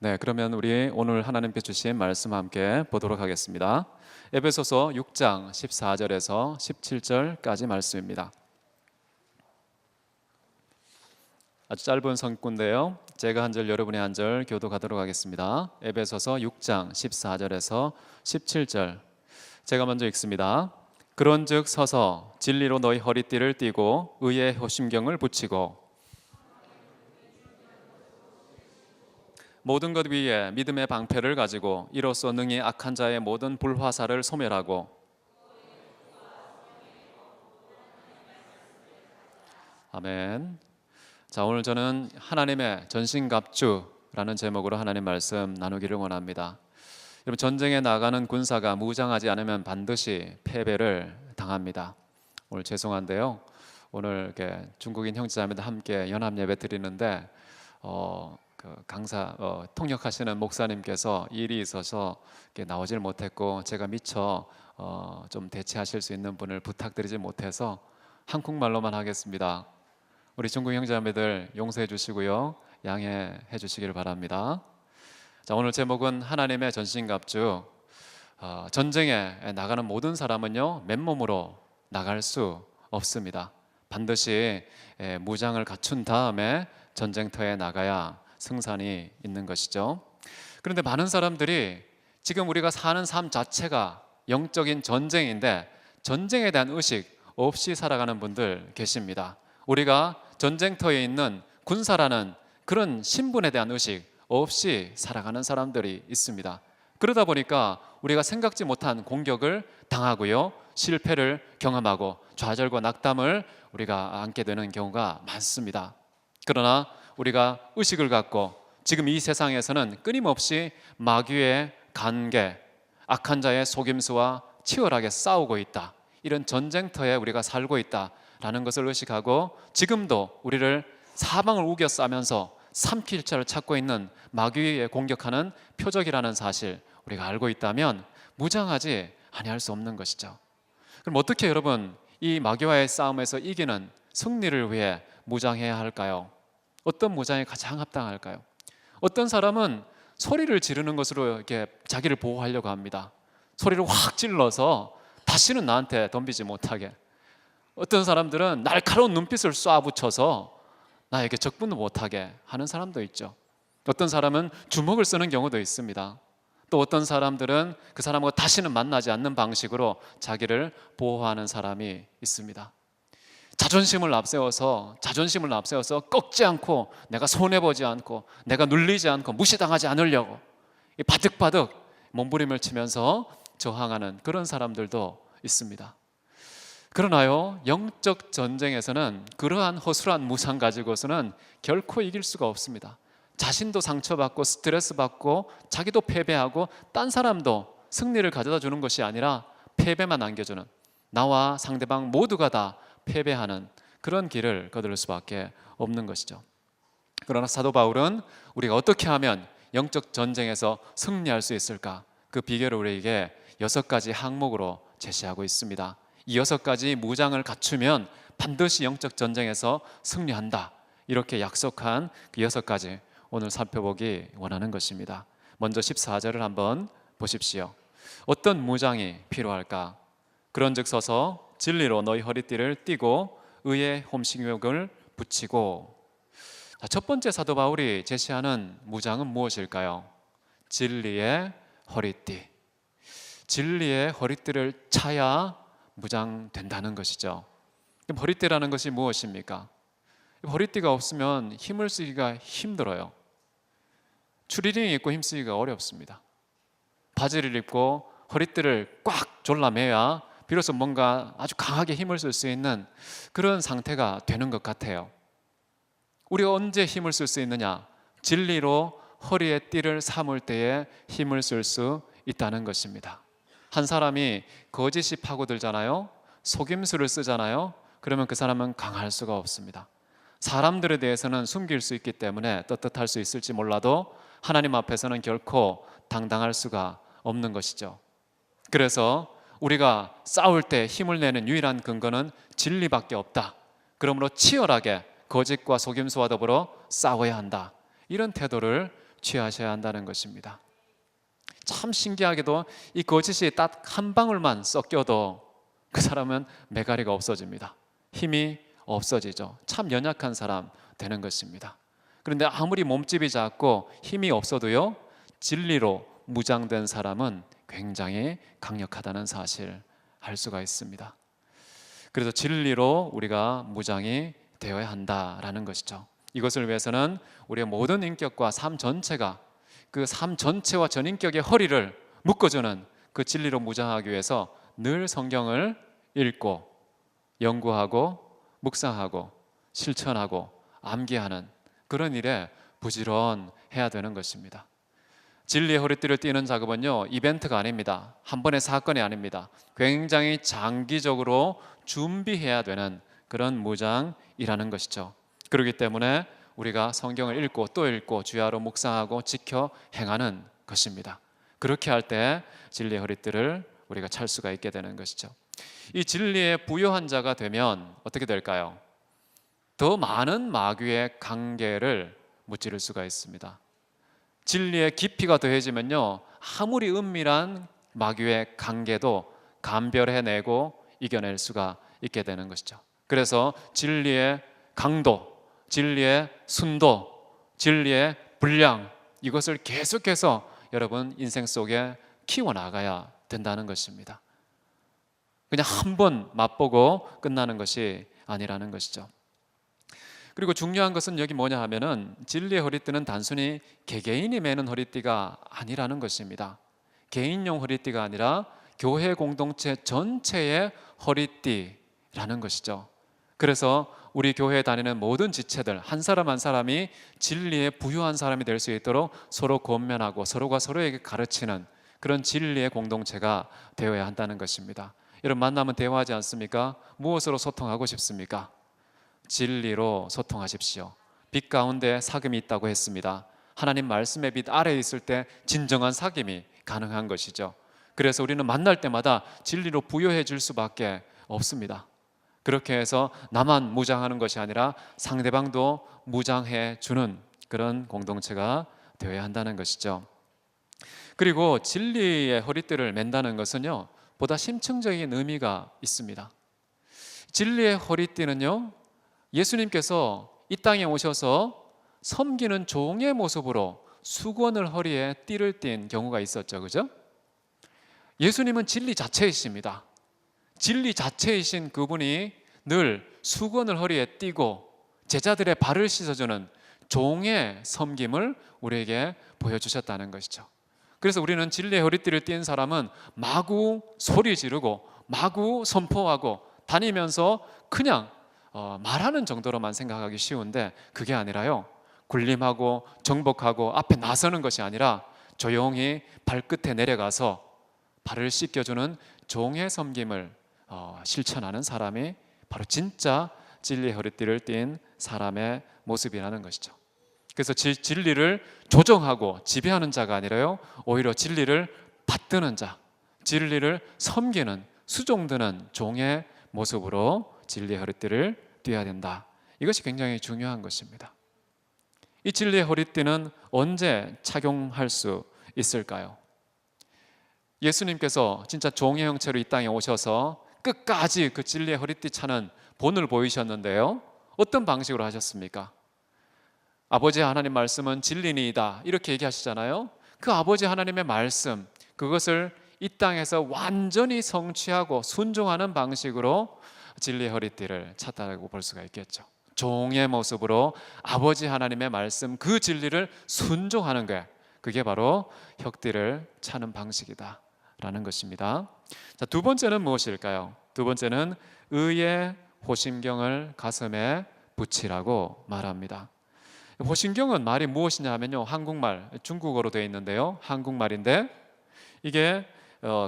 네, 그러면 우리 오늘 하나님께 주신 말씀 함께 보도록 하겠습니다. 에베소서 6장 14절에서 17절까지 말씀입니다. 아주 짧은 성구인데요. 제가 한 절, 여러분이 한 절 교독하도록 하겠습니다. 에베소서 6장 14절에서 17절. 제가 먼저 읽습니다. 그런즉 서서 진리로 너희 허리띠를 띠고 의의 호심경을 붙이고 모든 것 위에 믿음의 방패를 가지고 이로써 능히 악한 자의 모든 불화살을 소멸하고 아멘. 자, 오늘 저는 하나님의 전신갑주라는 제목으로 하나님 말씀 나누기를 원합니다. 여러분, 전쟁에 나가는 군사가 무장하지 않으면 반드시 패배를 당합니다. 오늘 죄송한데요, 오늘 이렇게 중국인 형제자매들 함께 연합 예배 드리는데 강사 통역하시는 목사님께서 일이 있어서 나오질 못했고 제가 미처 좀 대체하실 수 있는 분을 부탁드리지 못해서 한국말로만 하겠습니다. 우리 중국 형제자매들 용서해 주시고요, 양해해 주시기를 바랍니다. 자, 오늘 제목은 하나님의 전신갑주. 전쟁에 나가는 모든 사람은요, 맨몸으로 나갈 수 없습니다. 반드시 무장을 갖춘 다음에 전쟁터에 나가야 승산이 있는 것이죠. 그런데 많은 사람들이 지금 우리가 사는 삶 자체가 영적인 전쟁인데 전쟁에 대한 의식 없이 살아가는 분들 계십니다. 우리가 전쟁터에 있는 군사라는 그런 신분에 대한 의식 없이 살아가는 사람들이 있습니다. 그러다 보니까 우리가 생각지 못한 공격을 당하고요, 실패를 경험하고 좌절과 낙담을 우리가 안게 되는 경우가 많습니다. 그러나 우리가 의식을 갖고 지금 이 세상에서는 끊임없이 마귀의 간계, 악한 자의 속임수와 치열하게 싸우고 있다, 이런 전쟁터에 우리가 살고 있다라는 것을 의식하고 지금도 우리를 사방을 우겨싸면서 삼킬자를 찾고 있는 마귀에 공격하는 표적이라는 사실 우리가 알고 있다면 무장하지 아니할 수 없는 것이죠. 그럼 어떻게 여러분 이 마귀와의 싸움에서 이기는 승리를 위해 무장해야 할까요? 어떤 무장이 가장 합당할까요? 어떤 사람은 소리를 지르는 것으로 이렇게 자기를 보호하려고 합니다. 소리를 확 질러서 다시는 나한테 덤비지 못하게. 어떤 사람들은 날카로운 눈빛을 쏴붙여서 나에게 적분도 못하게 하는 사람도 있죠. 어떤 사람은 주먹을 쓰는 경우도 있습니다. 또 어떤 사람들은 그 사람과 다시는 만나지 않는 방식으로 자기를 보호하는 사람이 있습니다. 자존심을 앞세워서 꺾지 않고 내가 손해보지 않고 내가 눌리지 않고 무시당하지 않으려고 바득바득 몸부림을 치면서 저항하는 그런 사람들도 있습니다. 그러나요, 영적 전쟁에서는 그러한 허술한 무장 가지고서는 결코 이길 수가 없습니다. 자신도 상처받고 스트레스 받고 자기도 패배하고 딴 사람도 승리를 가져다 주는 것이 아니라 패배만 안겨주는, 나와 상대방 모두가 다 패배하는 그런 길을 거둘 수밖에 없는 것이죠. 그러나 사도 바울은 우리가 어떻게 하면 영적 전쟁에서 승리할 수 있을까, 그 비결을 우리에게 6가지 항목으로 제시하고 있습니다. 이 6가지 무장을 갖추면 반드시 영적 전쟁에서 승리한다, 이렇게 약속한 그 6가지 오늘 살펴보기 원하는 것입니다. 먼저 14절을 한번 보십시오. 어떤 무장이 필요할까? 그런즉 서서 진리로 너희 허리띠를 띠고 의의 홈식욕을 붙이고. 첫 번째 사도 바울이 제시하는 무장은 무엇일까요? 진리의 허리띠. 진리의 허리띠를 차야 무장된다는 것이죠. 허리띠라는 것이 무엇입니까? 허리띠가 없으면 힘을 쓰기가 힘들어요. 추리닝이 입고 힘쓰기가 어렵습니다. 바지를 입고 허리띠를 꽉 졸라매야 비로소 뭔가 아주 강하게 힘을 쓸 수 있는 그런 상태가 되는 것 같아요. 우리가 언제 힘을 쓸 수 있느냐? 진리로 허리에 띠를 삼을 때에 힘을 쓸 수 있다는 것입니다. 한 사람이 거짓이 파고들잖아요, 속임수를 쓰잖아요. 그러면 그 사람은 강할 수가 없습니다. 사람들에 대해서는 숨길 수 있기 때문에 떳떳할 수 있을지 몰라도 하나님 앞에서는 결코 당당할 수가 없는 것이죠. 그래서 우리가 싸울 때 힘을 내는 유일한 근거는 진리밖에 없다. 그러므로 치열하게 거짓과 속임수와 더불어 싸워야 한다, 이런 태도를 취하셔야 한다는 것입니다. 참 신기하게도 이 거짓이 딱 한 방울만 섞여도 그 사람은 매가리가 없어집니다. 힘이 없어지죠. 참 연약한 사람 되는 것입니다. 그런데 아무리 몸집이 작고 힘이 없어도요, 진리로 무장된 사람은 굉장히 강력하다는 사실 알 수가 있습니다. 그래서 진리로 우리가 무장이 되어야 한다라는 것이죠. 이것을 위해서는 우리의 모든 인격과 삶 전체가 그 삶 전체와 전인격의 허리를 묶어주는 그 진리로 무장하기 위해서 늘 성경을 읽고 연구하고 묵상하고 실천하고 암기하는 그런 일에 부지런해야 되는 것입니다. 진리의 허리띠를 띠는 작업은요, 이벤트가 아닙니다. 한 번의 사건이 아닙니다. 굉장히 장기적으로 준비해야 되는 그런 무장이라는 것이죠. 그렇기 때문에 우리가 성경을 읽고 또 읽고 주야로 묵상하고 지켜 행하는 것입니다. 그렇게 할 때 진리의 허리띠를 우리가 찰 수가 있게 되는 것이죠. 이 진리에 부요한 자가 되면 어떻게 될까요? 더 많은 마귀의 관계를 무찌를 수가 있습니다. 진리의 깊이가 더해지면요, 아무리 은밀한 마귀의 관계도 감별해내고 이겨낼 수가 있게 되는 것이죠. 그래서 진리의 강도, 진리의 순도, 진리의 분량, 이것을 계속해서 여러분 인생 속에 키워나가야 된다는 것입니다. 그냥 한 번 맛보고 끝나는 것이 아니라는 것이죠. 그리고 중요한 것은 여기 뭐냐 하면은 진리의 허리띠는 단순히 개개인이 매는 허리띠가 아니라는 것입니다. 개인용 허리띠가 아니라 교회 공동체 전체의 허리띠라는 것이죠. 그래서 우리 교회에 다니는 모든 지체들 한 사람 한 사람이 진리에 부유한 사람이 될 수 있도록 서로 권면하고 서로가 서로에게 가르치는 그런 진리의 공동체가 되어야 한다는 것입니다. 여러분 만나면 대화하지 않습니까? 무엇으로 소통하고 싶습니까? 진리로 소통하십시오. 빛 가운데 사귐이 있다고 했습니다. 하나님 말씀의 빛 아래에 있을 때 진정한 사귐이 가능한 것이죠. 그래서 우리는 만날 때마다 진리로 부여해 줄 수밖에 없습니다. 그렇게 해서 나만 무장하는 것이 아니라 상대방도 무장해 주는 그런 공동체가 되어야 한다는 것이죠. 그리고 진리의 허리띠를 맨다는 것은요, 보다 심층적인 의미가 있습니다. 진리의 허리띠는요, 예수님께서 이 땅에 오셔서 섬기는 종의 모습으로 수건을 허리에 띠를 띤 경우가 있었죠. 그죠? 예수님은 진리 자체이십니다. 진리 자체이신 그분이 늘 수건을 허리에 띠고 제자들의 발을 씻어주는 종의 섬김을 우리에게 보여주셨다는 것이죠. 그래서 우리는 진리의 허리띠를 띈 사람은 마구 소리 지르고 마구 선포하고 다니면서 그냥 말하는 정도로만 생각하기 쉬운데 그게 아니라요, 군림하고 정복하고 앞에 나서는 것이 아니라 조용히 발끝에 내려가서 발을 씻겨주는 종의 섬김을 실천하는 사람이 바로 진짜 진리의 허리띠를 띤 사람의 모습이라는 것이죠. 그래서 진리를 조정하고 지배하는 자가 아니라요, 오히려 진리를 받드는 자, 진리를 섬기는 수종드는 종의 모습으로 진리의 허리띠를 띠어야 된다. 이것이 굉장히 중요한 것입니다. 이 진리의 허리띠는 언제 착용할 수 있을까요? 예수님께서 진짜 종의 형체로 이 땅에 오셔서 끝까지 그 진리의 허리띠 차는 본을 보이셨는데요, 어떤 방식으로 하셨습니까? 아버지 하나님 말씀은 진리니이다 이렇게 얘기하시잖아요. 그 아버지 하나님의 말씀, 그것을 이 땅에서 완전히 성취하고 순종하는 방식으로 진리의 허리띠를 찼다고 볼 수가 있겠죠. 종의 모습으로 아버지 하나님의 말씀, 그 진리를 순종하는 게, 그게 바로 혁띠를 차는 방식이다 라는 것입니다. 자, 두 번째는 무엇일까요? 두 번째는 의의 호심경을 가슴에 붙이라고 말합니다. 호심경은 말이 무엇이냐 하면요, 한국말, 중국어로 되어 있는데요, 한국말인데 이게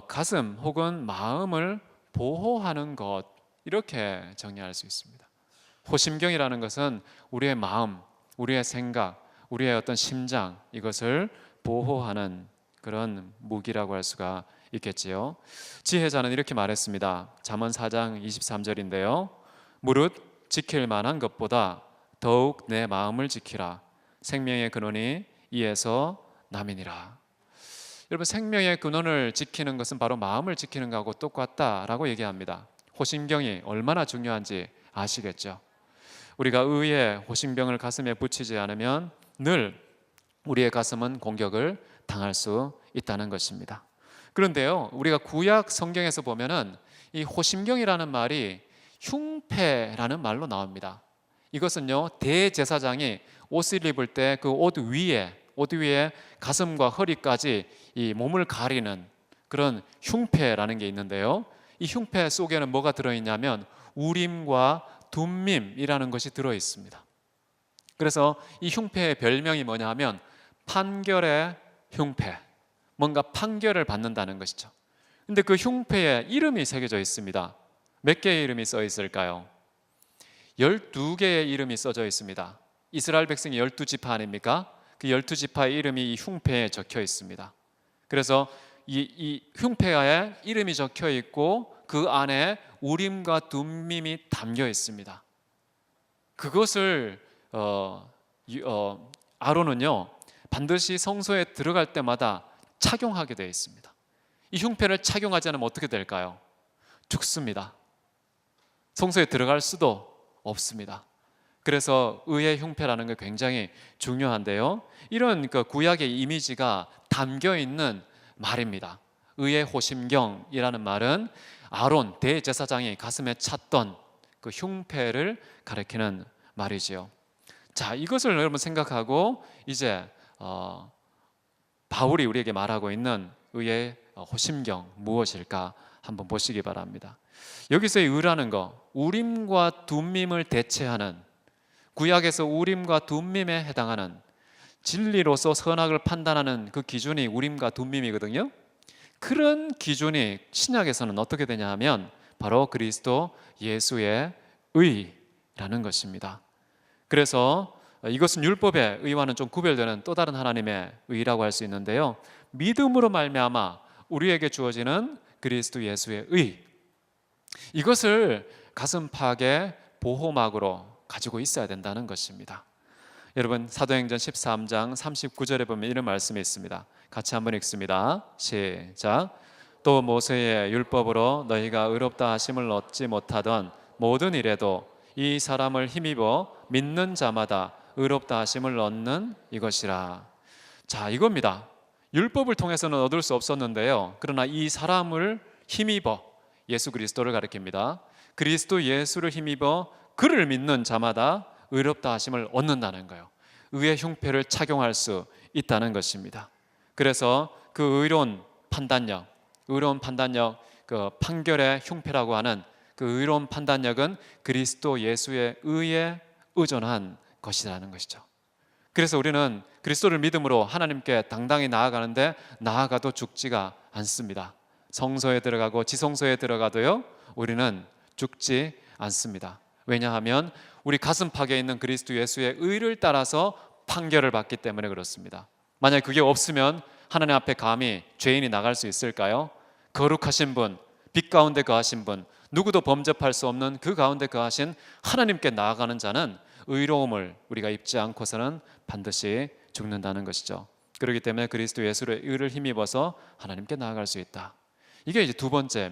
가슴 혹은 마음을 보호하는 것, 이렇게 정리할 수 있습니다. 호심경이라는 것은 우리의 마음, 우리의 생각, 우리의 어떤 심장, 이것을 보호하는 그런 무기라고 할 수가 있겠지요. 지혜자는 이렇게 말했습니다. 잠언 4장 23절인데요. 무릇 지킬 만한 것보다 더욱 내 마음을 지키라. 생명의 근원이 이에서 남이니라. 여러분, 생명의 근원을 지키는 것은 바로 마음을 지키는 것하고 똑같다라고 얘기합니다. 호심경이 얼마나 중요한지 아시겠죠? 우리가 의의 호심병을 가슴에 붙이지 않으면 늘 우리의 가슴은 공격을 당할 수 있다는 것입니다. 그런데요, 우리가 구약 성경에서 보면은 이 호심경이라는 말이 흉패라는 말로 나옵니다. 이것은요, 대제사장이 옷을 입을 때 그 옷 위에 가슴과 허리까지 이 몸을 가리는 그런 흉패라는 게 있는데요, 이 흉패 속에는 뭐가 들어있냐면 우림과 둠밈이라는 것이 들어 있습니다. 그래서 이 흉패의 별명이 뭐냐 하면 판결의 흉패, 뭔가 판결을 받는다는 것이죠. 근데 그 흉패에 이름이 새겨져 있습니다. 몇 개의 이름이 써 있을까요? 12개의 이름이 써져 있습니다. 이스라엘 백성이 12지파 아닙니까? 그 12지파의 이름이 이 흉패에 적혀 있습니다. 그래서 이 흉패에 이름이 적혀 있고 그 안에 우림과 둠밈이 담겨 있습니다. 그것을 아론은요, 반드시 성소에 들어갈 때마다 착용하게 되어 있습니다. 이 흉패를 착용하지 않으면 어떻게 될까요? 죽습니다. 성소에 들어갈 수도 없습니다. 그래서 의의 흉패라는 게 굉장히 중요한데요, 이런 그 구약의 이미지가 담겨 있는 말입니다. 의의 호심경이라는 말은 아론 대제사장이 가슴에 찼던 그 흉패를 가리키는 말이지요. 자, 이것을 여러분 생각하고 이제 바울이 우리에게 말하고 있는 의의 호심경 무엇일까 한번 보시기 바랍니다. 여기서의 의라는 거, 우림과 둠밈을 대체하는, 구약에서 우림과 둠밈에 해당하는 진리로서 선악을 판단하는 그 기준이 우림과 둠밈이거든요. 그런 기준이 신약에서는 어떻게 되냐 하면 바로 그리스도 예수의 의라는 것입니다. 그래서 이것은 율법의 의와는 좀 구별되는 또 다른 하나님의 의라고 할 수 있는데요, 믿음으로 말미암아 우리에게 주어지는 그리스도 예수의 의, 이것을 가슴팍에 보호막으로 가지고 있어야 된다는 것입니다. 여러분, 사도행전 13장 39절에 보면 이런 말씀이 있습니다. 같이 한번 읽습니다. 시작. 또 모세의 율법으로 너희가 의롭다 하심을 얻지 못하던 모든 일에도 이 사람을 힘입어 믿는 자마다 의롭다 하심을 얻는 이것이라. 자, 이겁니다. 율법을 통해서는 얻을 수 없었는데요, 그러나 이 사람을 힘입어, 예수 그리스도를 가리킵니다. 그리스도 예수를 힘입어 그를 믿는 자마다 의롭다 하심을 얻는다는 거예요. 의의 흉패를 착용할 수 있다는 것입니다. 그래서 그 의로운 판단력, 그 판결의 흉패라고 하는 그 의로운 판단력은 그리스도 예수의 의에 의존한 것이라는 것이죠. 그래서 우리는 그리스도를 믿음으로 하나님께 당당히 나아가는데 나아가도 죽지가 않습니다. 성소에 들어가고 지성소에 들어가도요, 우리는 죽지 않습니다. 왜냐하면 우리 가슴팍에 있는 그리스도 예수의 의를 따라서 판결을 받기 때문에 그렇습니다. 만약 그게 없으면 하나님 앞에 감히 죄인이 나갈 수 있을까요? 거룩하신 분, 빛 가운데 거하신 분, 누구도 범접할 수 없는 그 가운데 거하신 하나님께 나아가는 자는 의로움을 우리가 입지 않고서는 반드시 죽는다는 것이죠. 그렇기 때문에 그리스도 예수의 의를 힘입어서 하나님께 나아갈 수 있다. 이게 이제 두 번째.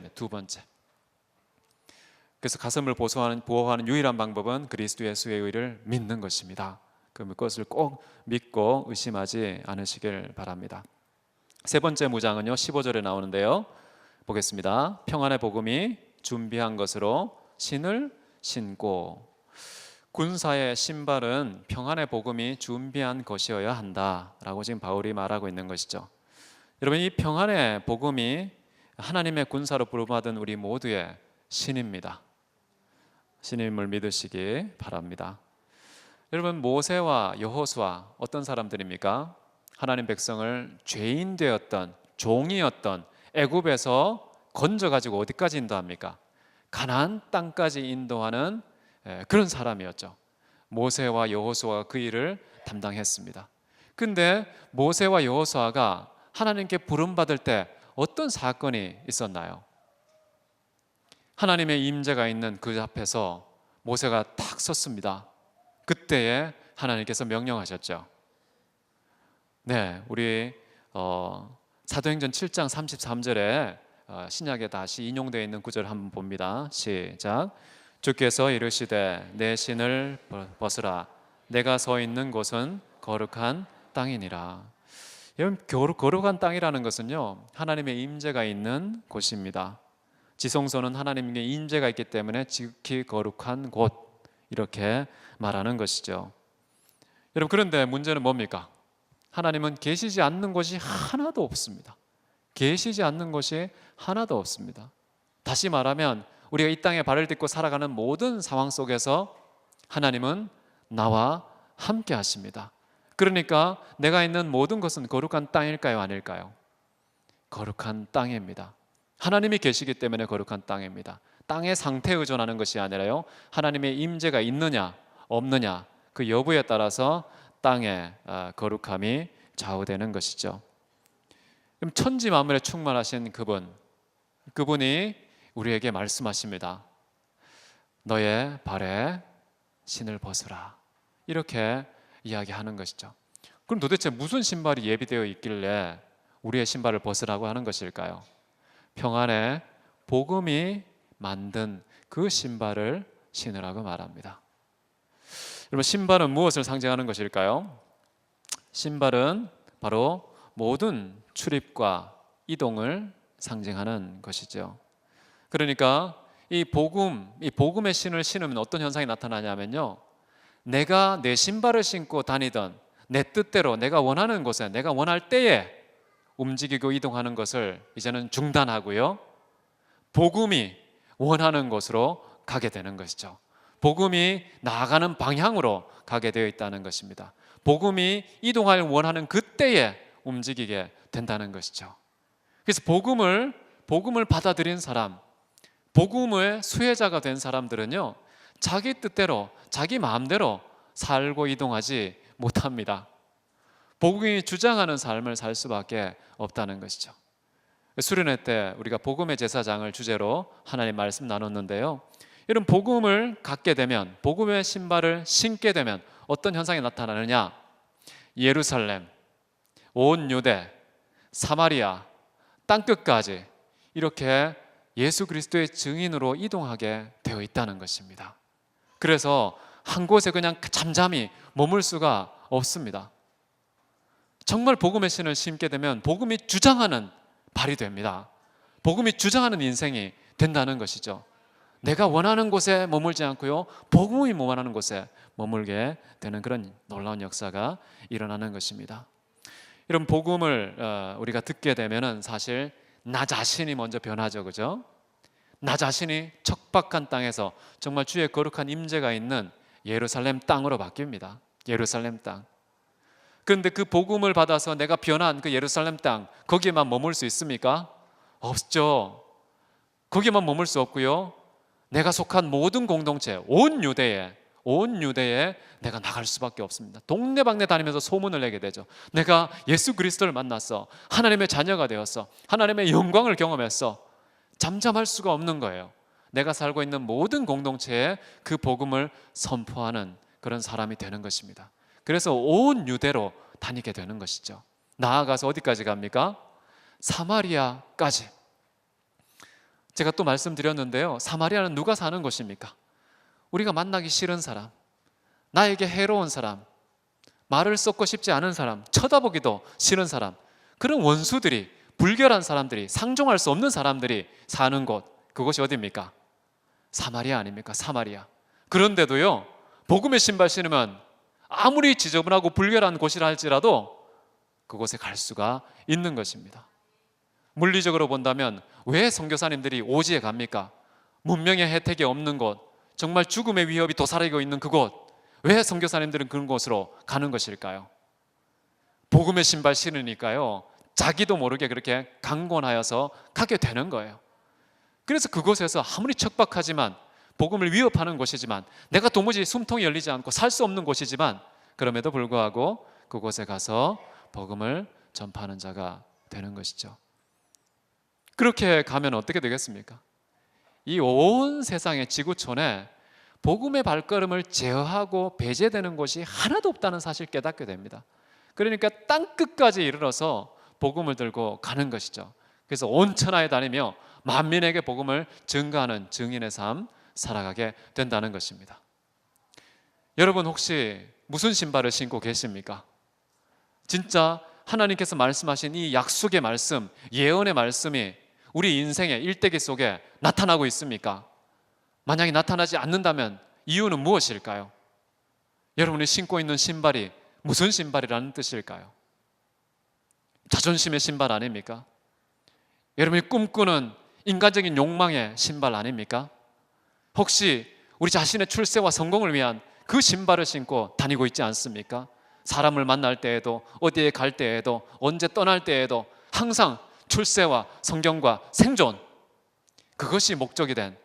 그래서 가슴을 보호하는 유일한 방법은 그리스도 예수의 의를 믿는 것입니다. 그것을 꼭 믿고 의심하지 않으시길 바랍니다. 세 번째 무장은요, 15절에 나오는데요, 보겠습니다. 평안의 복음이 준비한 것으로 신을 신고. 군사의 신발은 평안의 복음이 준비한 것이어야 한다라고 지금 바울이 말하고 있는 것이죠. 여러분, 이 평안의 복음이 하나님의 군사로 부름받은 우리 모두의 신입니다. 신임을 믿으시기 바랍니다. 여러분, 모세와 여호수아 어떤 사람들입니까? 하나님 백성을 죄인 되었던, 종이었던 애굽에서 건져가지고 어디까지 인도합니까? 가나안 땅까지 인도하는 그런 사람이었죠. 모세와 여호수아가 그 일을 담당했습니다. 근데 모세와 여호수아가 하나님께 부름받을 때 어떤 사건이 있었나요? 하나님의 임재가 있는 그 앞에서 모세가 탁 섰습니다. 그때에 하나님께서 명령하셨죠. 네, 우리 사도행전 7장 33절에 신약에 다시 인용되어 있는 구절을 한번 봅니다. 시작. 주께서 이르시되 내 신을 벗으라. 내가 서 있는 곳은 거룩한 땅이니라. 여러분, 거룩한 땅이라는 것은요, 하나님의 임재가 있는 곳입니다. 지성소는 하나님의 임재가 있기 때문에 지극히 거룩한 곳, 이렇게 말하는 것이죠. 여러분, 그런데 문제는 뭡니까? 하나님은 계시지 않는 곳이 하나도 없습니다. 계시지 않는 곳이 하나도 없습니다. 다시 말하면 우리가 이 땅에 발을 딛고 살아가는 모든 상황 속에서 하나님은 나와 함께 하십니다. 그러니까 내가 있는 모든 것은 거룩한 땅일까요? 아닐까요? 거룩한 땅입니다. 하나님이 계시기 때문에 거룩한 땅입니다. 땅의 상태에 의존하는 것이 아니라요, 하나님의 임재가 있느냐 없느냐 그 여부에 따라서 땅의 거룩함이 좌우되는 것이죠. 그럼 천지 만물에 충만하신 그분이 우리에게 말씀하십니다. 너의 발에 신을 벗으라. 이렇게 이야기하는 것이죠. 그럼 도대체 무슨 신발이 예비되어 있길래 우리의 신발을 벗으라고 하는 것일까요? 평안의 복음이 만든 그 신발을 신으라고 말합니다. 여러분, 신발은 무엇을 상징하는 것일까요? 신발은 바로 모든 출입과 이동을 상징하는 것이죠. 그러니까 이 복음의 신을 신으면 어떤 현상이 나타나냐면요, 내가 내 신발을 신고 다니던 내 뜻대로 내가 원하는 곳에 내가 원할 때에 움직이고 이동하는 것을 이제는 중단하고요, 복음이 원하는 곳으로 가게 되는 것이죠. 복음이 나아가는 방향으로 가게 되어 있다는 것입니다. 복음이 이동할 원하는 그때에 움직이게 된다는 것이죠. 그래서 복음을 받아들인 사람, 복음의 수혜자가 된 사람들은요, 자기 뜻대로 자기 마음대로 살고 이동하지 못합니다. 복음이 주장하는 삶을 살 수밖에 없다는 것이죠. 수련회 때 우리가 복음의 제사장을 주제로 하나님 말씀 나눴는데요, 이런 복음을 갖게 되면, 복음의 신발을 신게 되면 어떤 현상이 나타나느냐? 예루살렘, 온 유대, 사마리아, 땅끝까지 이렇게 예수 그리스도의 증인으로 이동하게 되어 있다는 것입니다. 그래서 한 곳에 그냥 잠잠히 머물 수가 없습니다. 정말 복음의 신을 신게 되면 복음이 주장하는 발이 됩니다. 복음이 주장하는 인생이 된다는 것이죠. 내가 원하는 곳에 머물지 않고요, 복음이 원하는 곳에 머물게 되는 그런 놀라운 역사가 일어나는 것입니다. 이런 복음을 우리가 듣게 되면은 사실 나 자신이 먼저 변하죠, 그죠? 나 자신이 척박한 땅에서 정말 주의 거룩한 임재가 있는 예루살렘 땅으로 바뀝니다. 예루살렘 땅. 그런데 그 복음을 받아서 내가 변한 그 예루살렘 땅, 거기에만 머물 수 있습니까? 없죠. 거기에만 머물 수 없고요, 내가 속한 모든 공동체, 온 유대에 내가 나갈 수밖에 없습니다. 동네방네 다니면서 소문을 내게 되죠. 내가 예수 그리스도를 만났어, 하나님의 자녀가 되었어, 하나님의 영광을 경험했어. 잠잠할 수가 없는 거예요. 내가 살고 있는 모든 공동체에 그 복음을 선포하는 그런 사람이 되는 것입니다. 그래서 온 유대로 다니게 되는 것이죠. 나아가서 어디까지 갑니까? 사마리아까지. 제가 또 말씀드렸는데요, 사마리아는 누가 사는 곳입니까? 우리가 만나기 싫은 사람, 나에게 해로운 사람, 말을 쏟고 싶지 않은 사람, 쳐다보기도 싫은 사람, 그런 원수들이, 불결한 사람들이, 상종할 수 없는 사람들이 사는 곳, 그곳이 어디입니까? 사마리아 아닙니까? 사마리아. 그런데도요, 복음의 신발 신으면 아무리 지저분하고 불결한 곳이라 할지라도 그곳에 갈 수가 있는 것입니다. 물리적으로 본다면 왜 선교사님들이 오지에 갑니까? 문명의 혜택이 없는 곳, 정말 죽음의 위협이 도사리고 있는 그곳, 왜 선교사님들은 그런 곳으로 가는 것일까요? 복음의 신발 신으니까요, 자기도 모르게 그렇게 강권하여서 가게 되는 거예요. 그래서 그곳에서 아무리 척박하지만, 복음을 위협하는 곳이지만, 내가 도무지 숨통이 열리지 않고 살 수 없는 곳이지만, 그럼에도 불구하고 그곳에 가서 복음을 전파하는 자가 되는 것이죠. 그렇게 가면 어떻게 되겠습니까? 이 온 세상의 지구촌에 복음의 발걸음을 제어하고 배제되는 곳이 하나도 없다는 사실 깨닫게 됩니다. 그러니까 땅 끝까지 이르러서 복음을 들고 가는 것이죠. 그래서 온 천하에 다니며 만민에게 복음을 증거하는 증인의 삶 살아가게 된다는 것입니다. 여러분 혹시 무슨 신발을 신고 계십니까? 진짜 하나님께서 말씀하신 이 약속의 말씀, 예언의 말씀이 우리 인생의 일대기 속에 나타나고 있습니까? 만약에 나타나지 않는다면 이유는 무엇일까요? 여러분이 신고 있는 신발이 무슨 신발이라는 뜻일까요? 자존심의 신발 아닙니까? 여러분이 꿈꾸는 인간적인 욕망의 신발 아닙니까? 혹시 우리 자신의 출세와 성공을 위한 그 신발을 신고 다니고 있지 않습니까? 사람을 만날 때에도, 어디에 갈 때에도, 언제 떠날 때에도 항상 출세와 성경과 생존, 그것이 목적이 된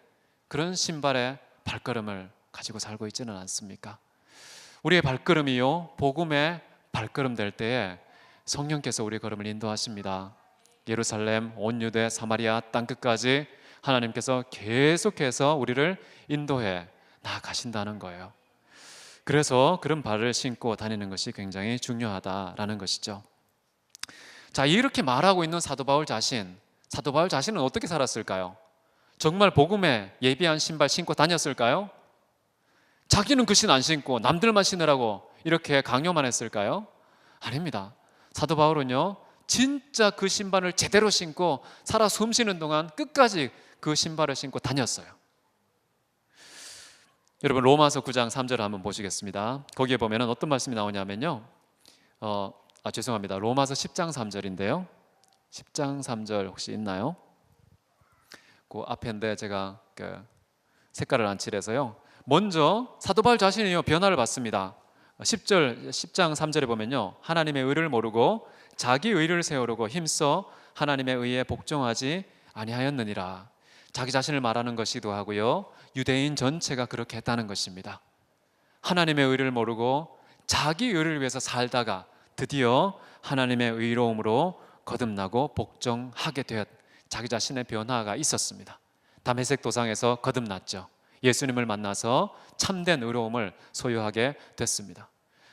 그런 신발의 발걸음을 가지고 살고 있지는 않습니까? 우리의 발걸음이요, 복음의 발걸음 될 때에 성령께서 우리의 걸음을 인도하십니다. 예루살렘, 온 유대, 사마리아 땅끝까지 하나님께서 계속해서 우리를 인도해 나아가신다는 거예요. 그래서 그런 발을 신고 다니는 것이 굉장히 중요하다라는 것이죠. 자, 이렇게 말하고 있는 사도 바울 자신은 어떻게 살았을까요? 정말 복음에 예비한 신발 신고 다녔을까요? 자기는 그 신 안 신고 남들만 신으라고 이렇게 강요만 했을까요? 아닙니다. 사도 바울은요, 진짜 그 신발을 제대로 신고 살아 숨쉬는 동안 끝까지 그 신발을 신고 다녔어요. 여러분 로마서 9장 3절을 한번 보시겠습니다. 거기에 보면 어떤 말씀이 나오냐면요, 죄송합니다. 로마서 10장 3절인데요 10장 3절 혹시 있나요? 그 앞에인데 제가 색깔을 안 칠해서요. 먼저 사도 바울 자신이 변화를 받습니다. 10장 3절에 보면요, 하나님의 의를 모르고 자기 의를 세우려고 힘써 하나님의 의에 복종하지 아니하였느니라. 자기 자신을 말하는 것이기도 하고요, 유대인 전체가 그렇게 했다는 것입니다. 하나님의 의를 모르고 자기 의를 위해서 살다가 드디어 하나님의 의로움으로 거듭나고 복종하게 되었, 자기 자신의 변화가 있었습니다. 다메섹 도상에서 거듭났죠. 예수님을 만나서 참된 의로움을 소유하게 됐습니다.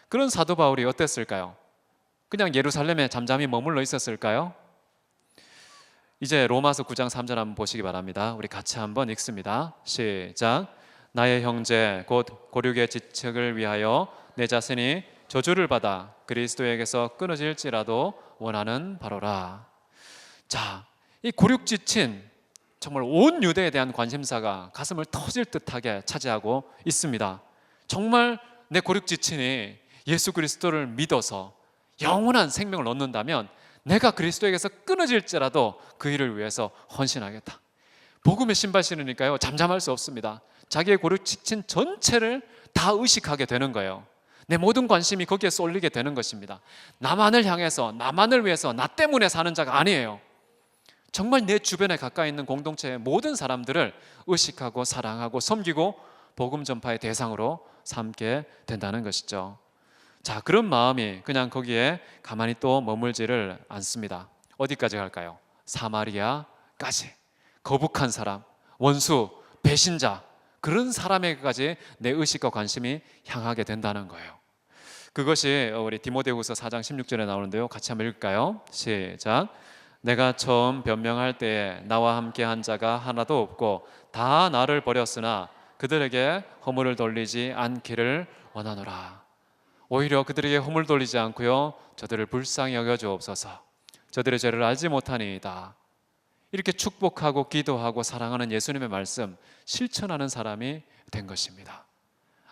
그런 사도 바울이 어땠을까요? 그냥 예루살렘에 잠잠히 머물러 있었을까요? 이제 로마서 9장 3절 한번 보시기 바랍니다. 우리 같이 한번 읽습니다. 시작. 나의 형제 곧 고륙의 지책을 위하여 내 자신이 저주를 받아 그리스도에게서 끊어질지라도 원하는 바로라. 자, 이 고륙 지친 정말 온 유대에 대한 관심사가 가슴을 터질 듯하게 차지하고 있습니다. 정말 내 고륙 지친이 예수 그리스도를 믿어서 영원한 생명을 얻는다면 내가 그리스도에게서 끊어질지라도 그 일을 위해서 헌신하겠다. 복음의 신발 신으니까요, 잠잠할 수 없습니다. 자기의 고륙 지친 전체를 다 의식하게 되는 거예요. 내 모든 관심이 거기에 쏠리게 되는 것입니다. 나만을 향해서, 나만을 위해서, 나 때문에 사는 자가 아니에요. 정말 내 주변에 가까이 있는 공동체의 모든 사람들을 의식하고 사랑하고 섬기고 복음 전파의 대상으로 삼게 된다는 것이죠. 자, 그런 마음이 그냥 거기에 가만히 또 머물지를 않습니다. 어디까지 갈까요? 사마리아까지. 거북한 사람, 원수, 배신자, 그런 사람에게까지 내 의식과 관심이 향하게 된다는 거예요. 그것이 우리 디모데후서 4장 16절에 나오는데요, 같이 한번 읽을까요? 시작. 내가 처음 변명할 때에 나와 함께 한 자가 하나도 없고 다 나를 버렸으나 그들에게 허물을 돌리지 않기를 원하노라. 오히려 그들에게 허물 돌리지 않고요, 저들을 불쌍히 여겨주옵소서. 저들의 죄를 알지 못하니이다. 이렇게 축복하고 기도하고 사랑하는 예수님의 말씀 실천하는 사람이 된 것입니다.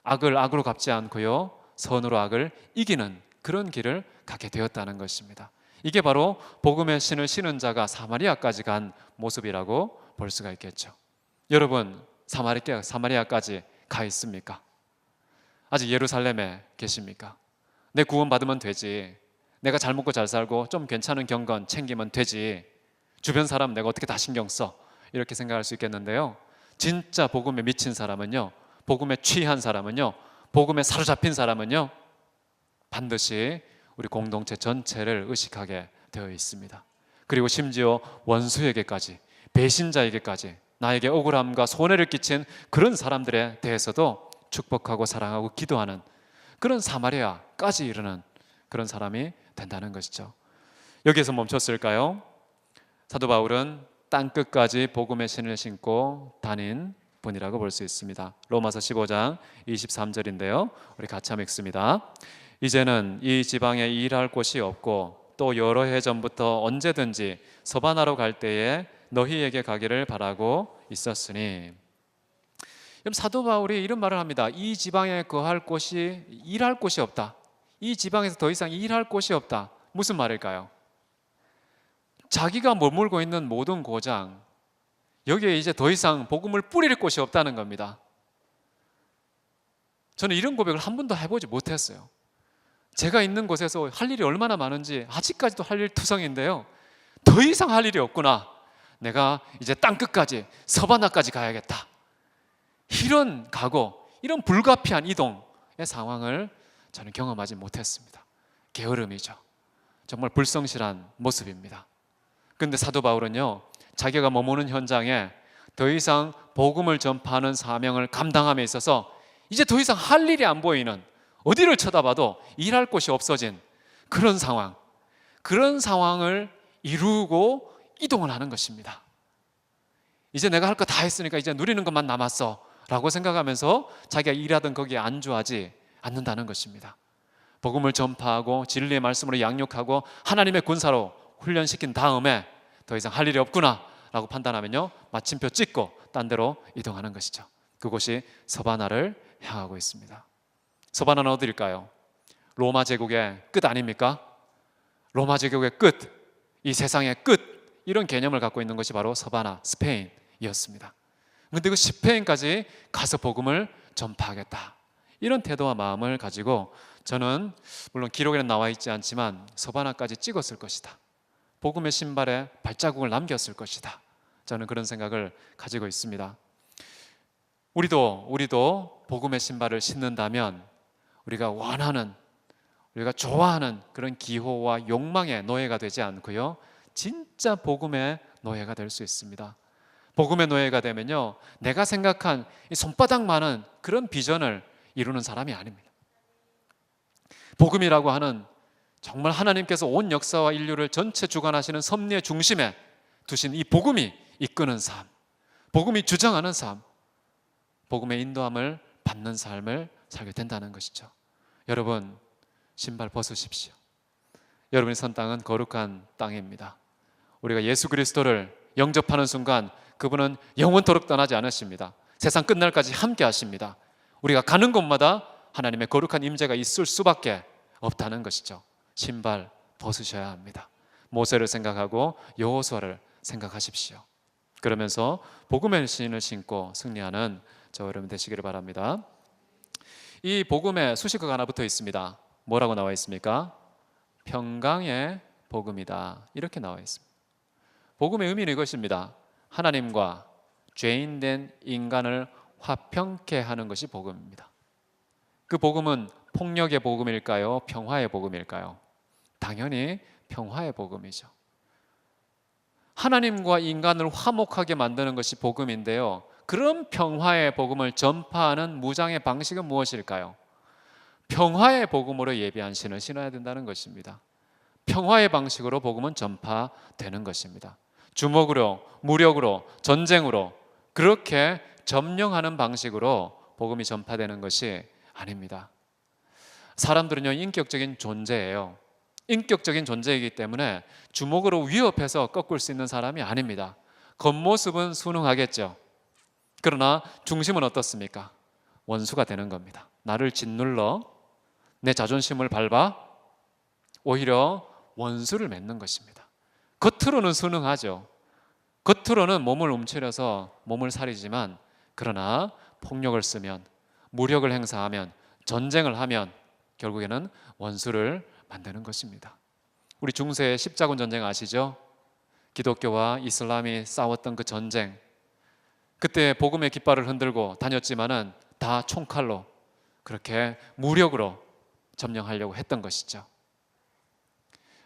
악을 악으로 갚지 않고요, 선으로 악을 이기는 그런 길을 가게 되었다는 것입니다. 이게 바로 복음의 신을 신은 자가 사마리아까지 간 모습이라고 볼 수가 있겠죠. 여러분 사마리아까지 가 있습니까? 아직 예루살렘에 계십니까? 내 구원 받으면 되지, 내가 잘 먹고 잘 살고 좀 괜찮은 경건 챙기면 되지, 주변 사람 내가 어떻게 다 신경 써, 이렇게 생각할 수 있겠는데요, 진짜 복음에 미친 사람은요, 복음에 취한 사람은요, 복음에 사로잡힌 사람은요, 반드시 우리 공동체 전체를 의식하게 되어 있습니다. 그리고 심지어 원수에게까지, 배신자에게까지, 나에게 억울함과 손해를 끼친 그런 사람들에 대해서도 축복하고 사랑하고 기도하는 그런 사마리아까지 이르는 그런 사람이 된다는 것이죠. 여기에서 멈췄을까요? 사도 바울은 땅끝까지 복음의 신을 신고 다닌 분이라고 볼 수 있습니다. 로마서 15장 23절인데요. 우리 같이 한번 읽습니다. 이제는 이 지방에 일할 곳이 없고 또 여러 해 전부터 언제든지 서바나로 갈 때에 너희에게 가기를 바라고 있었으니. 그럼 사도 바울이 이런 말을 합니다. 이 지방에 거할 곳이, 일할 곳이 없다. 이 지방에서 더 이상 일할 곳이 없다. 무슨 말일까요? 자기가 머물고 있는 모든 고장, 여기에 이제 더 이상 복음을 뿌릴 곳이 없다는 겁니다. 저는 이런 고백을 한 번도 해보지 못했어요. 제가 있는 곳에서 할 일이 얼마나 많은지 아직까지도 할 일 투성인데요. 더 이상 할 일이 없구나. 내가 이제 땅끝까지, 서바나까지 가야겠다. 이런 각오, 이런 불가피한 이동의 상황을 저는 경험하지 못했습니다. 게으름이죠. 정말 불성실한 모습입니다. 그런데 사도 바울은요, 자기가 머무는 현장에 더 이상 복음을 전파하는 사명을 감당함에 있어서 이제 더 이상 할 일이 안 보이는, 어디를 쳐다봐도 일할 곳이 없어진 그런 상황, 그런 상황을 이루고 이동을 하는 것입니다. 이제 내가 할 거 다 했으니까 이제 누리는 것만 남았어 라고 생각하면서 자기가 일하던 거기에 안주하지 않는다는 것입니다. 복음을 전파하고 진리의 말씀으로 양육하고 하나님의 군사로 훈련시킨 다음에 더 이상 할 일이 없구나 라고 판단하면요, 마침표 찍고 딴 데로 이동하는 것이죠. 그곳이 서바나를 향하고 있습니다. 서바나는 어디일까요? 로마 제국의 끝 아닙니까? 로마 제국의 끝, 이 세상의 끝, 이런 개념을 갖고 있는 것이 바로 서바나, 스페인이었습니다. 그런데 그 스페인까지 가서 복음을 전파하겠다, 이런 태도와 마음을 가지고 저는, 물론 기록에는 나와 있지 않지만 서바나까지 찍었을 것이다, 복음의 신발에 발자국을 남겼을 것이다, 저는 그런 생각을 가지고 있습니다. 우리도 복음의 신발을 신는다면 우리가 원하는, 우리가 좋아하는 그런 기호와 욕망의 노예가 되지 않고요, 진짜 복음의 노예가 될 수 있습니다. 복음의 노예가 되면요, 내가 생각한 이 손바닥만한 그런 비전을 이루는 사람이 아닙니다. 복음이라고 하는 정말 하나님께서 온 역사와 인류를 전체 주관하시는 섭리의 중심에 두신 이 복음이 이끄는 삶, 복음이 주장하는 삶, 복음의 인도함을 받는 삶을 살게 된다는 것이죠. 여러분, 신발 벗으십시오. 여러분이 선 땅은 거룩한 땅입니다. 우리가 예수 그리스도를 영접하는 순간 그분은 영원토록 떠나지 않으십니다. 세상 끝날까지 함께 하십니다. 우리가 가는 곳마다 하나님의 거룩한 임재가 있을 수밖에 없다는 것이죠. 신발 벗으셔야 합니다. 모세를 생각하고 여호수아를 생각하십시오. 그러면서 복음의 신을 신고 승리하는 저 여러분 되시기를 바랍니다. 이 복음에 수식어가 하나 붙어 있습니다. 뭐라고 나와 있습니까? 평강의 복음이다, 이렇게 나와 있습니다. 복음의 의미는 이것입니다. 하나님과 죄인된 인간을 화평케 하는 것이 복음입니다. 그 복음은 폭력의 복음일까요? 평화의 복음일까요? 당연히 평화의 복음이죠. 하나님과 인간을 화목하게 만드는 것이 복음인데요, 그런 평화의 복음을 전파하는 무장의 방식은 무엇일까요? 평화의 복음으로 예비한 신을 신어야 된다는 것입니다. 평화의 방식으로 복음은 전파되는 것입니다. 주먹으로, 무력으로, 전쟁으로 그렇게 점령하는 방식으로 복음이 전파되는 것이 아닙니다. 사람들은요, 인격적인 존재예요. 인격적인 존재이기 때문에 주먹으로 위협해서 꺾을 수 있는 사람이 아닙니다. 겉모습은 순응하겠죠. 그러나 중심은 어떻습니까? 원수가 되는 겁니다. 나를 짓눌러 내 자존심을 밟아 오히려 원수를 맺는 것입니다. 겉으로는 순응하죠. 겉으로는 몸을 움츠려서 몸을 사리지만, 그러나 폭력을 쓰면, 무력을 행사하면, 전쟁을 하면 결국에는 원수를 만드는 것입니다. 우리 중세의 십자군 전쟁 아시죠? 기독교와 이슬람이 싸웠던 그 전쟁, 그때 복음의 깃발을 흔들고 다녔지만은 다 총칼로 그렇게 무력으로 점령하려고 했던 것이죠.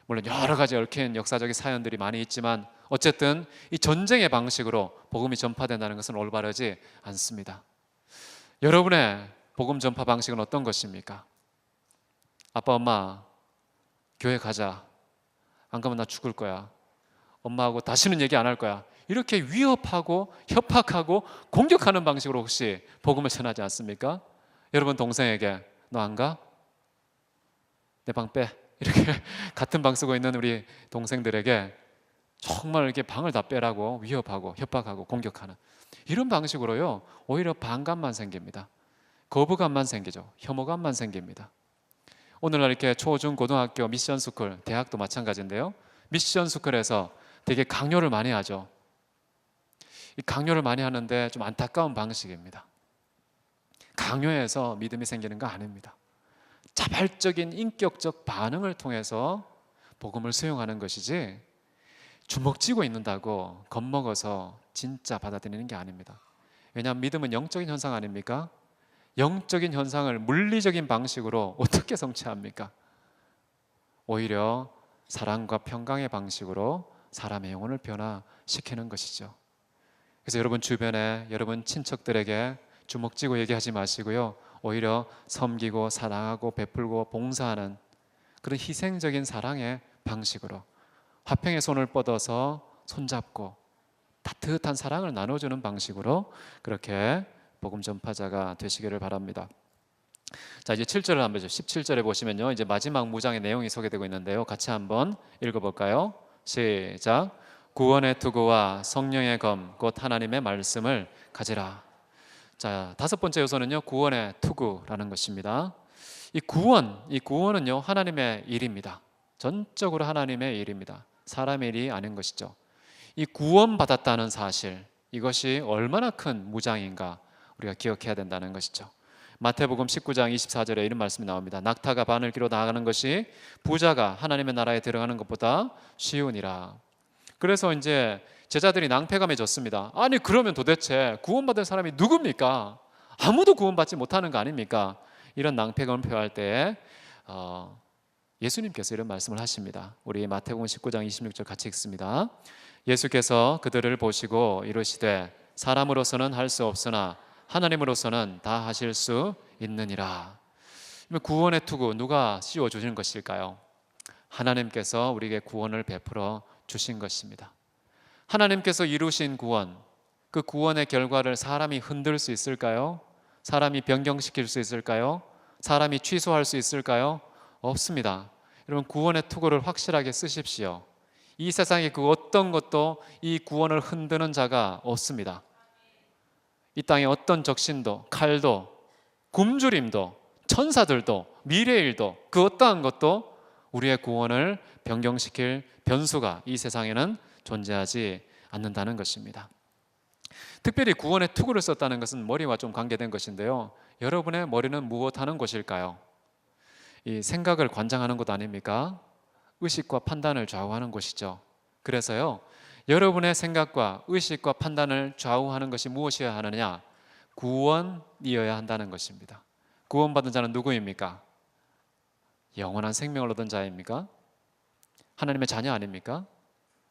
물론 여러 가지 얽힌 역사적인 사연들이 많이 있지만 어쨌든 이 전쟁의 방식으로 복음이 전파된다는 것은 올바르지 않습니다. 여러분의 복음 전파 방식은 어떤 것입니까? 아빠, 엄마, 교회 가자. 안 가면 나 죽을 거야. 엄마하고 다시는 얘기 안 할 거야. 이렇게 위협하고 협박하고 공격하는 방식으로 혹시 복음을 전하지 않습니까? 여러분 동생에게 너 안 가? 내 방 빼. 이렇게 같은 방 쓰고 있는 우리 동생들에게 정말 이렇게 방을 다 빼라고 위협하고 협박하고 공격하는 이런 방식으로요, 오히려 반감만 생깁니다. 거부감만 생기죠. 혐오감만 생깁니다. 오늘날 이렇게 초, 중, 고등학교 미션 스쿨, 대학도 마찬가지인데요. 미션 스쿨에서 되게 강요를 많이 하죠. 이 강요를 많이 하는데 좀 안타까운 방식입니다. 강요해서 믿음이 생기는 거 아닙니다. 자발적인 인격적 반응을 통해서 복음을 수용하는 것이지 주먹 쥐고 있는다고 겁먹어서 진짜 받아들이는 게 아닙니다. 왜냐하면 믿음은 영적인 현상 아닙니까? 영적인 현상을 물리적인 방식으로 어떻게 성취합니까? 오히려 사랑과 평강의 방식으로 사람의 영혼을 변화시키는 것이죠. 그래서 여러분 주변에 여러분 친척들에게 주먹 쥐고 얘기하지 마시고요, 오히려 섬기고 사랑하고 베풀고 봉사하는 그런 희생적인 사랑의 방식으로 화평의 손을 뻗어서 손잡고 따뜻한 사랑을 나눠주는 방식으로 그렇게 복음 전파자가 되시기를 바랍니다. 자, 이제 7절을 한번 보죠. 17절에 보시면요, 이제 마지막 무장의 내용이 소개되고 있는데요, 같이 한번 읽어볼까요? 시작. 구원의 투구와 성령의 검 곧 하나님의 말씀을 가지라. 자, 다섯 번째 요소는요, 구원의 투구라는 것입니다. 이 구원은요, 하나님의 일입니다. 전적으로 하나님의 일입니다. 사람의 일이 아닌 것이죠. 이 구원받았다는 사실, 이것이 얼마나 큰 무장인가 우리가 기억해야 된다는 것이죠. 마태복음 19장 24절에 이런 말씀이 나옵니다. 낙타가 바늘기로 나아가는 것이 부자가 하나님의 나라에 들어가는 것보다 쉬우니라. 그래서 이제 제자들이 낭패감해졌습니다. 아니 그러면 도대체 구원받은 사람이 누굽니까? 아무도 구원받지 못하는 거 아닙니까? 이런 낭패감을 표할 때 예수님께서 이런 말씀을 하십니다. 우리 마태복음 19장 26절 같이 읽습니다. 예수께서 그들을 보시고 이르시되 사람으로서는 할 수 없으나 하나님으로서는 다 하실 수 있느니라. 구원의 투구 누가 씌워 주시는 것일까요? 하나님께서 우리에게 구원을 베풀어 주신 것입니다. 하나님께서 이루신 구원, 그 구원의 결과를 사람이 흔들 수 있을까요? 사람이 변경시킬 수 있을까요? 사람이 취소할 수 있을까요? 없습니다. 여러분 구원의 투구를 확실하게 쓰십시오. 이 세상에 그 어떤 것도 이 구원을 흔드는 자가 없습니다. 이 땅에 어떤 적신도, 칼도, 굶주림도, 천사들도, 미래의 일도 그 어떠한 것도 우리의 구원을 변경시킬 변수가 이 세상에는 존재하지 않는다는 것입니다. 특별히 구원의 투구를 썼다는 것은 머리와 좀 관계된 것인데요, 여러분의 머리는 무엇하는 곳일까요? 이 생각을 관장하는 곳 아닙니까? 의식과 판단을 좌우하는 곳이죠. 그래서요, 여러분의 생각과 의식과 판단을 좌우하는 것이 무엇이어야 하느냐? 구원이어야 한다는 것입니다. 구원받은 자는 누구입니까? 영원한 생명을 얻은 자입니까? 하나님의 자녀 아닙니까?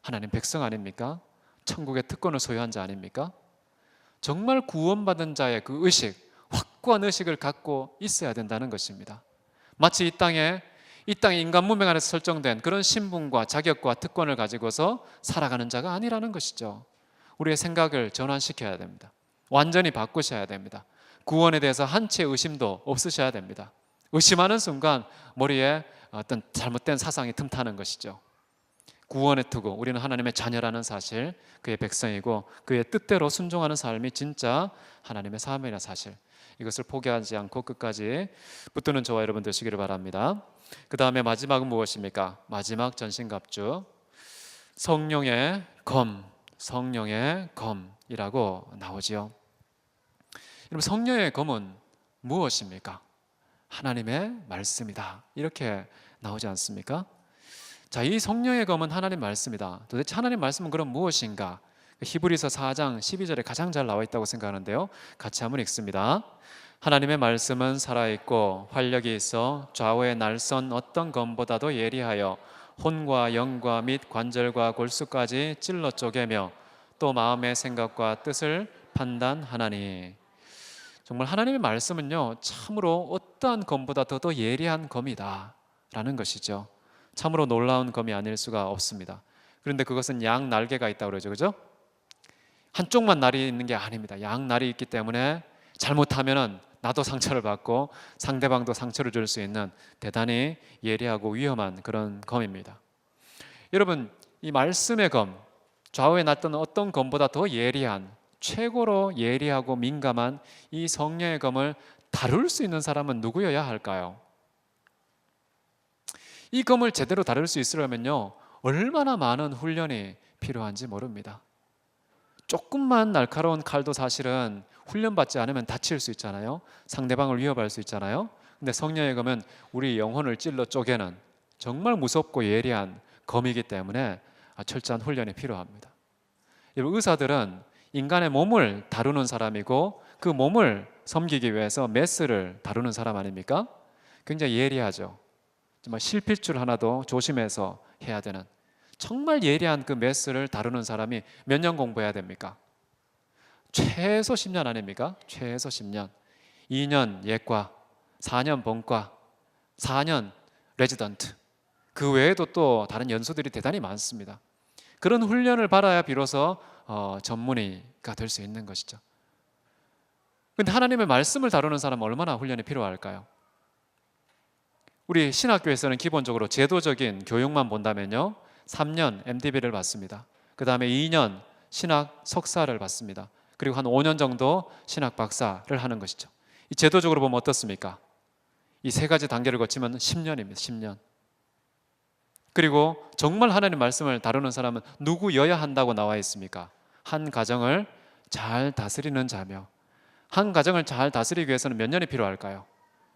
하나님 백성 아닙니까? 천국의 특권을 소유한 자 아닙니까? 정말 구원받은 자의 그 의식, 확고한 의식을 갖고 있어야 된다는 것입니다. 마치 이 땅에 인간 문명 안에서 설정된 그런 신분과 자격과 특권을 가지고서 살아가는 자가 아니라는 것이죠. 우리의 생각을 전환시켜야 됩니다. 완전히 바꾸셔야 됩니다. 구원에 대해서 한치의 의심도 없으셔야 됩니다. 의심하는 순간 머리에 어떤 잘못된 사상이 틈타는 것이죠. 구원의 투구, 우리는 하나님의 자녀라는 사실, 그의 백성이고 그의 뜻대로 순종하는 삶이 진짜 하나님의 사명이라는 사실, 이것을 포기하지 않고 끝까지 붙드는 저와 여러분 되시기를 바랍니다. 그 다음에 마지막은 무엇입니까? 마지막 전신갑주, 성령의 검, 성령의 검이라고 나오지요. 여러분 성령의 검은 무엇입니까? 하나님의 말씀이다, 이렇게 나오지 않습니까? 자, 이 성령의 검은 하나님 말씀이다. 도대체 하나님 말씀은 그럼 무엇인가? 히브리서 4장 12절에 가장 잘 나와 있다고 생각하는데요, 같이 한번 읽습니다. 하나님의 말씀은 살아있고 활력이 있어 좌우의 날선 어떤 검보다도 예리하여 혼과 영과 및 관절과 골수까지 찔러 쪼개며 또 마음의 생각과 뜻을 판단하나니. 정말 하나님의 말씀은요, 참으로 어떠한 검보다 더 예리한 검이다 라는 것이죠. 참으로 놀라운 검이 아닐 수가 없습니다. 그런데 그것은 양 날개가 있다고 그러죠, 그죠? 한쪽만 날이 있는 게 아닙니다. 양 날이 있기 때문에 잘못하면은 나도 상처를 받고 상대방도 상처를 줄 수 있는 대단히 예리하고 위험한 그런 검입니다. 여러분, 이 말씀의 검, 좌우에 났던 어떤 검보다 더 예리한, 최고로 예리하고 민감한 이 성령의 검을 다룰 수 있는 사람은 누구여야 할까요? 이 검을 제대로 다룰 수 있으려면요, 얼마나 많은 훈련이 필요한지 모릅니다. 조금만 날카로운 칼도 사실은 훈련받지 않으면 다칠 수 있잖아요. 상대방을 위협할 수 있잖아요. 근데 성령의 검은 우리 영혼을 찔러 쪼개는 정말 무섭고 예리한 검이기 때문에 철저한 훈련이 필요합니다. 의사들은 인간의 몸을 다루는 사람이고 그 몸을 섬기기 위해서 메스를 다루는 사람 아닙니까? 굉장히 예리하죠. 정말 실핏줄 하나도 조심해서 해야 되는 정말 예리한 그 메스를 다루는 사람이 몇 년 공부해야 됩니까? 최소 10년 아닙니까? 최소 10년. 2년 예과, 4년 본과, 4년 레지던트. 그 외에도 또 다른 연수들이 대단히 많습니다. 그런 훈련을 받아야 비로소 전문의가 될 수 있는 것이죠. 그런데 하나님의 말씀을 다루는 사람은 얼마나 훈련이 필요할까요? 우리 신학교에서는 기본적으로 제도적인 교육만 본다면요, 3년 MDB를 받습니다. 그 다음에 2년 신학 석사를 받습니다. 그리고 한 5년 정도 신학 박사를 하는 것이죠. 이 제도적으로 보면 어떻습니까? 이 세 가지 단계를 거치면 10년입니다. 10년. 그리고 정말 하나님 말씀을 다루는 사람은 누구여야 한다고 나와 있습니까? 한 가정을 잘 다스리는 자며, 한 가정을 잘 다스리기 위해서는 몇 년이 필요할까요?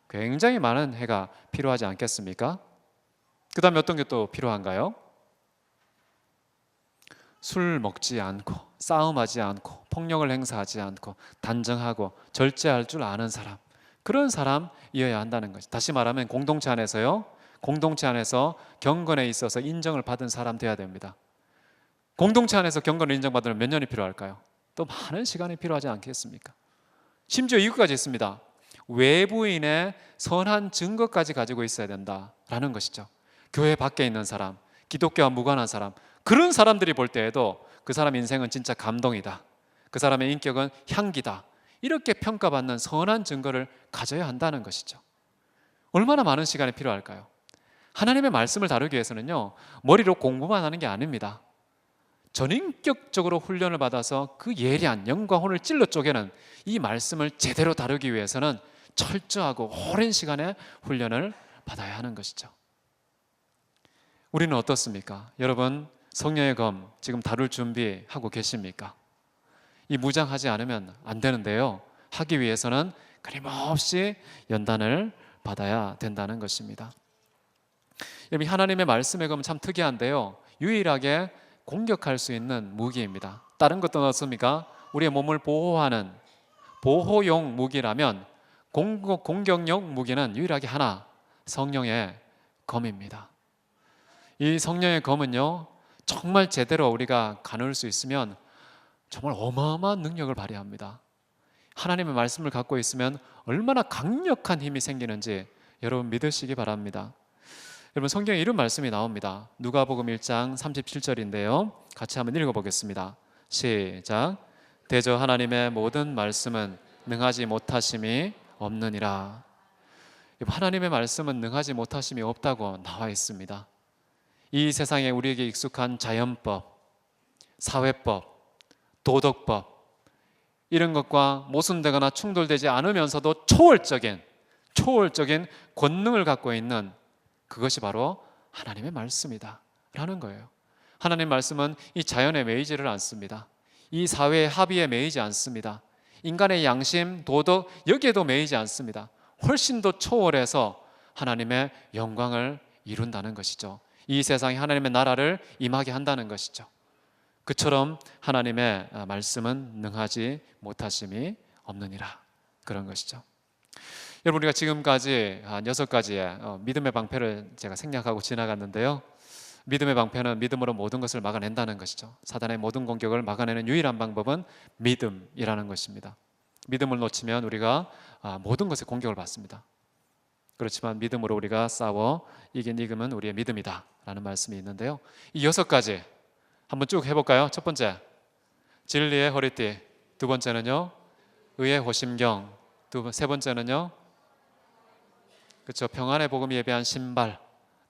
굉장히 많은 해가 필요하지 않겠습니까? 그 다음에 어떤 게 또 필요한가요? 술 먹지 않고, 싸움하지 않고, 폭력을 행사하지 않고, 단정하고 절제할 줄 아는 사람, 그런 사람이어야 한다는 것이. 다시 말하면 공동체 안에서요, 공동체 안에서 경건에 있어서 인정을 받은 사람 돼야 됩니다. 공동체 안에서 경건을 인정받으면 몇 년이 필요할까요? 또 많은 시간이 필요하지 않겠습니까? 심지어 이것까지 있습니다. 외부인의 선한 증거까지 가지고 있어야 된다라는 것이죠. 교회 밖에 있는 사람, 기독교와 무관한 사람, 그런 사람들이 볼 때에도 그 사람 인생은 진짜 감동이다, 그 사람의 인격은 향기다, 이렇게 평가받는 선한 증거를 가져야 한다는 것이죠. 얼마나 많은 시간이 필요할까요? 하나님의 말씀을 다루기 위해서는요, 머리로 공부만 하는 게 아닙니다. 전인격적으로 훈련을 받아서 그 예리한 영과 혼을 찔러 쪼개는 이 말씀을 제대로 다루기 위해서는 철저하고 오랜 시간의 훈련을 받아야 하는 것이죠. 우리는 어떻습니까? 여러분, 성령의 검 지금 다룰 준비하고 계십니까? 이 무장하지 않으면 안 되는데요, 하기 위해서는 끊임없이 연단을 받아야 된다는 것입니다. 여러분, 하나님의 말씀의 검은 참 특이한데요, 유일하게 공격할 수 있는 무기입니다. 다른 것도 어떻습니까? 우리의 몸을 보호하는 보호용 무기라면 공격용 무기는 유일하게 하나, 성령의 검입니다. 이 성령의 검은요, 정말 제대로 우리가 가눌 수 있으면 정말 어마어마한 능력을 발휘합니다. 하나님의 말씀을 갖고 있으면 얼마나 강력한 힘이 생기는지 여러분 믿으시기 바랍니다. 여러분, 성경에 이런 말씀이 나옵니다. 누가복음 1장 37절인데요. 같이 한번 읽어보겠습니다. 시작. 대저 하나님의 모든 말씀은 능하지 못하심이 없느니라. 하나님의 말씀은 능하지 못하심이 없다고 나와 있습니다. 이 세상에 우리에게 익숙한 자연법, 사회법, 도덕법, 이런 것과 모순되거나 충돌되지 않으면서도 초월적인 권능을 갖고 있는 그것이 바로 하나님의 말씀이다 라는 거예요. 하나님의 말씀은 이 자연에 매이지를 않습니다. 이 사회의 합의에 매이지 않습니다. 인간의 양심, 도덕, 여기에도 매이지 않습니다. 훨씬 더 초월해서 하나님의 영광을 이룬다는 것이죠. 이 세상에 하나님의 나라를 임하게 한다는 것이죠. 그처럼 하나님의 말씀은 능하지 못하심이 없느니라, 그런 것이죠. 여러분, 우리가 지금까지 한 6가지의 믿음의 방패를 제가 생략하고 지나갔는데요, 믿음의 방패는 믿음으로 모든 것을 막아낸다는 것이죠. 사단의 모든 공격을 막아내는 유일한 방법은 믿음이라는 것입니다. 믿음을 놓치면 우리가 모든 것에 공격을 받습니다. 그렇지만 믿음으로 우리가 싸워 이김은 우리의 믿음이다 라는 말씀이 있는데요, 이 6가지 한번 쭉 해볼까요? 첫 번째, 진리의 허리띠. 두 번째는요, 의의 호심경. 세 번째는요, 그렇죠, 평안의 복음 예배한 신발.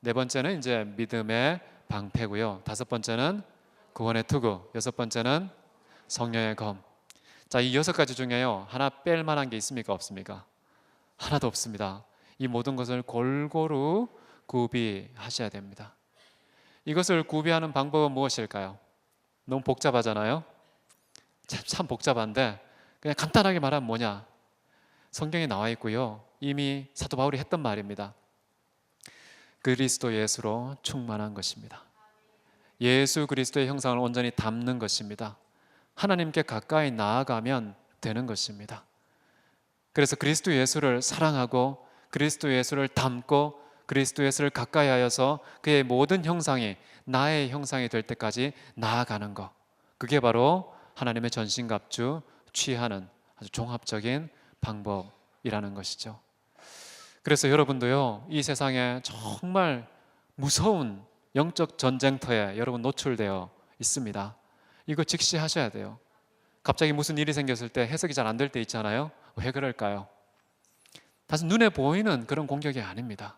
네 번째는 이제 믿음의 방패고요. 다섯 번째는 구원의 투구. 여섯 번째는 성령의 검. 자, 이 6가지 중에요, 하나 뺄 만한 게 있습니까? 없습니까? 하나도 없습니다. 이 모든 것을 골고루 구비하셔야 됩니다. 이것을 구비하는 방법은 무엇일까요? 너무 복잡하잖아요. 참 복잡한데 그냥 간단하게 말하면 뭐냐? 성경에 나와 있고요, 이미 사도 바울이 했던 말입니다. 그리스도 예수로 충만한 것입니다. 예수 그리스도의 형상을 온전히 담는 것입니다. 하나님께 가까이 나아가면 되는 것입니다. 그래서 그리스도 예수를 사랑하고 그리스도 예수를 닮고 그리스도 예수를 가까이 하여서 그의 모든 형상이 나의 형상이 될 때까지 나아가는 것, 그게 바로 하나님의 전신갑주 취하는 아주 종합적인 방법이라는 것이죠. 그래서 여러분도요, 이 세상에 정말 무서운 영적 전쟁터에 여러분 노출되어 있습니다. 이거 직시하셔야 돼요. 갑자기 무슨 일이 생겼을 때 해석이 잘 안 될 때 있잖아요. 왜 그럴까요? 다시 눈에 보이는 그런 공격이 아닙니다.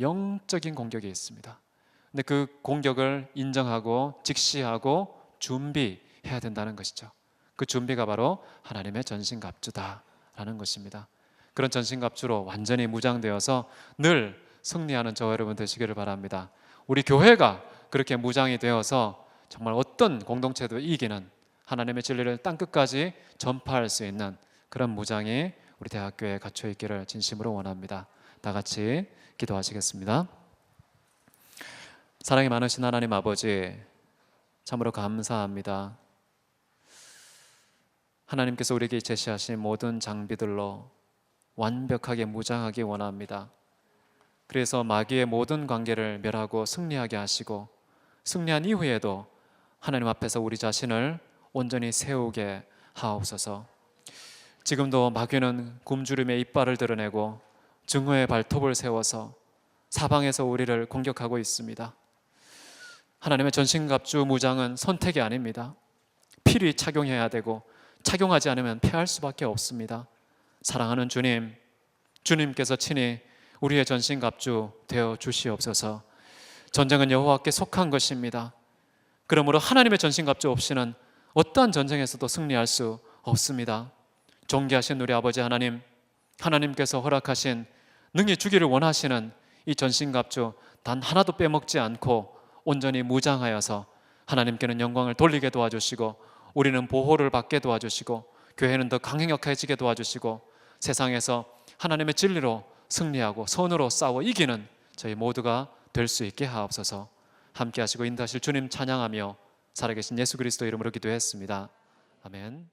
영적인 공격이 있습니다. 근데 그 공격을 인정하고 직시하고 준비해야 된다는 것이죠. 그 준비가 바로 하나님의 전신갑주다라는 것입니다. 그런 전신갑주로 완전히 무장되어서 늘 승리하는 저와 여러분 되시기를 바랍니다. 우리 교회가 그렇게 무장이 되어서 정말 어떤 공동체도 이기는, 하나님의 진리를 땅끝까지 전파할 수 있는 그런 무장이 우리 대학교에 갖춰 있기를 진심으로 원합니다. 다 같이 기도하시겠습니다. 사랑이 많으신 하나님 아버지, 참으로 감사합니다. 하나님께서 우리에게 제시하신 모든 장비들로 완벽하게 무장하기 원합니다. 그래서 마귀의 모든 관계를 멸하고 승리하게 하시고, 승리한 이후에도 하나님 앞에서 우리 자신을 온전히 세우게 하옵소서. 지금도 마귀는 굶주림의 이빨을 드러내고 증오의 발톱을 세워서 사방에서 우리를 공격하고 있습니다. 하나님의 전신갑주 무장은 선택이 아닙니다. 필히 착용해야 되고 착용하지 않으면 패할 수밖에 없습니다. 사랑하는 주님, 주님께서 친히 우리의 전신갑주 되어 주시옵소서. 전쟁은 여호와께 속한 것입니다. 그러므로 하나님의 전신갑주 없이는 어떠한 전쟁에서도 승리할 수 없습니다. 존귀하신 우리 아버지 하나님, 하나님께서 허락하신 능히 주기를 원하시는 이 전신갑주 단 하나도 빼먹지 않고 온전히 무장하여서 하나님께는 영광을 돌리게 도와주시고, 우리는 보호를 받게 도와주시고, 교회는 더 강력해지게 도와주시고, 세상에서 하나님의 진리로 승리하고 선으로 싸워 이기는 저희 모두가 될 수 있게 하옵소서. 함께 하시고 인도하실 주님 찬양하며 살아계신 예수 그리스도 이름으로 기도했습니다. 아멘.